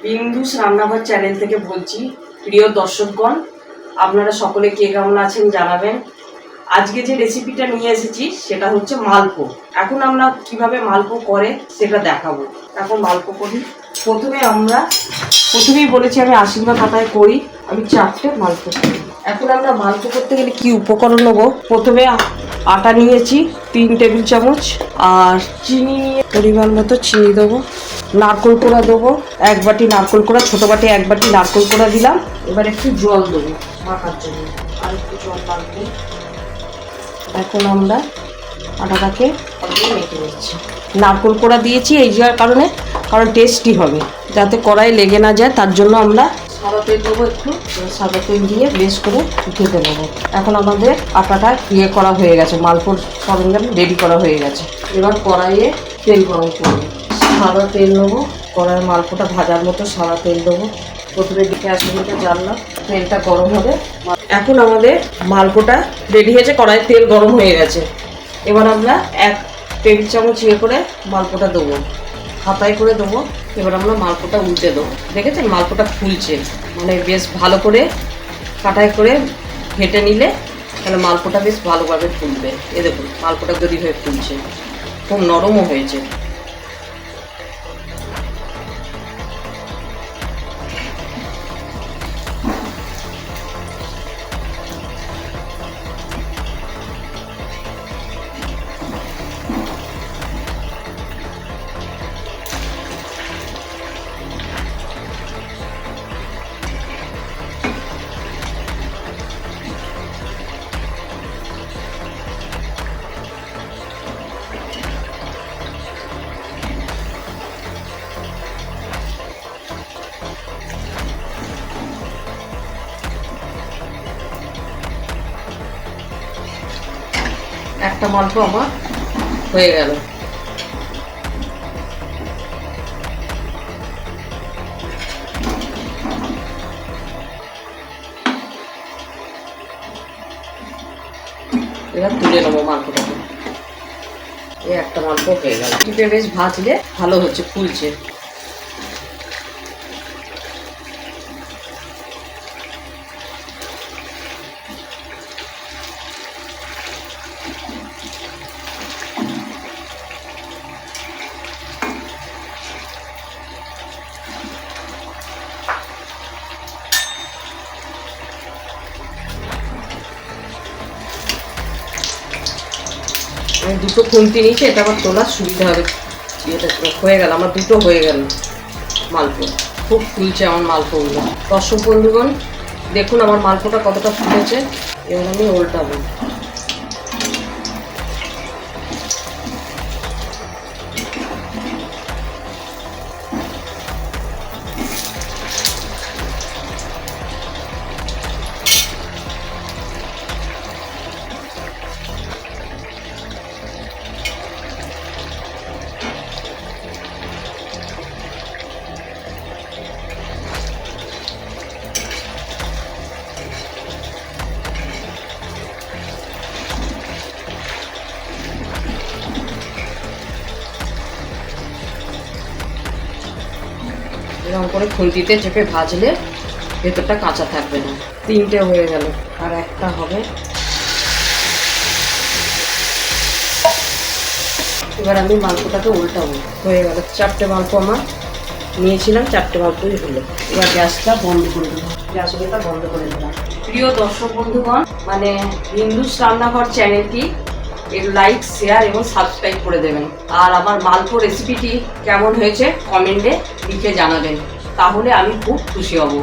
বিন্দুস রান্নাঘর চ্যানেল থেকে বলছি। প্রিয় দর্শকগণ, আপনারা সকলে কে কেমন আছেন জানাবেন। আজকে যে রেসিপিটা নিয়ে এসেছি সেটা হচ্ছে মালপো। এখন আমরা কিভাবে মালপো করে সেটা দেখাবো। এখন মালপো করি। প্রথমেই বলেছি আমি আশীর্বাদ পাতায় করি। আমি 4টে মালপো করি। এখন আমরা মালপো করতে গেলে কি উপকরণ নেবো? প্রথমে আটা নিয়েছি 3 টেবিল চামচ, আর চিনি নিয়ে পরিমাণ মতো চিনি দেবো। নারকেল কোড়া দেবো 1 বাটি নারকেল কোড়া, ছোটো বাটি 1 বাটি নারকেল কোড়া দিলাম। এবার একটু জল দেবো মাখার জন্য, আর একটু জল লাগবে। এখন আমরা আটাটাকে মেখে নিচ্ছি। নারকেল কোড়া দিয়েছি এই যার কারণ টেস্টি হবে, যাতে কড়াই লেগে না যায় তার জন্য আমরা সাদা তেল দেবো। একটু সাদা তেল দিয়ে বেশ করে ঘেঁটে নেবো। এখন আমাদের আটাটা করা হয়ে গেছে, মালপোর সরঞ্জাম রেডি করা হয়ে গেছে। এবার কড়াইয়ে তেল গরম করবো। সাদা তেল নেবো, কড়াইয়ের মালপোটা ভাজার মতো সাদা তেল দেবো। প্রথমে দিকে আসলে জানলাম তেলটা গরম হবে। এখন আমাদের মালপোটা রেডি হয়েছে, কড়াইয়ের তেল গরম হয়ে গেছে। এবার আমরা 1 টেবিল চামচ করে মালপোটা দেবো, হাতায় করে দেবো। এবার আমরা মালপোটা উল্টে দেবো। দেখেছেন মালপোটা ফুলছে, মানে বেশ ভালো করে কাটাই করে ঘেটে নিলে তাহলে মালপোটা বেশ ভালোভাবে ফুলবে। এ দেখুন মালপোটা তৈরি হয়ে ফুলছে, খুব নরমও হয়েছে। একটা মালপো আমার হয়ে গেল। এবার তুলে নেবো মালপোটাকে। এই একটা মালপো হয়ে গেল। টিপে বেশ ভাজলে ভালো হচ্ছে, ফুলছে। আমি 2টো খুন্তি নিয়েছি, এটা আমার তোলার সুবিধা হবে। এটা হয়ে গেল আমার, 2টো হয়ে গেল মালপো। খুব ফুলছে আমার মালপোগুলো। দর্শক বন্ধুগণ দেখুন আমার মালপোটা কতটা ফুলেছে। এবার আমি উল্টাবো। এরকম করে খুন্তিতে চেপে ভাজলে ভেতরটা কাঁচা থাকবে না। 3টে হয়ে গেল, আর একটা হবে। এবার আমি মালপোটাকে উল্টাবো। হয়ে গেল 4টে মালপো আমার নিয়েছিলাম, 4টে মালপোই হলো। এবার গ্যাসটা বন্ধ করে দিলাম, গ্যাসটা বন্ধ করে দিলাম। প্রিয় দর্শক বন্ধুগণ, মানে বিন্দুস রান্নাঘর চ্যানেলটি একটু লাইক, শেয়ার এবং সাবস্ক্রাইব করে দেবেন। আর আমার মালপো রেসিপিটি কেমন হয়েছে কমেন্টে লিখে জানাবেন, তাহলে আমি খুব খুশি হব।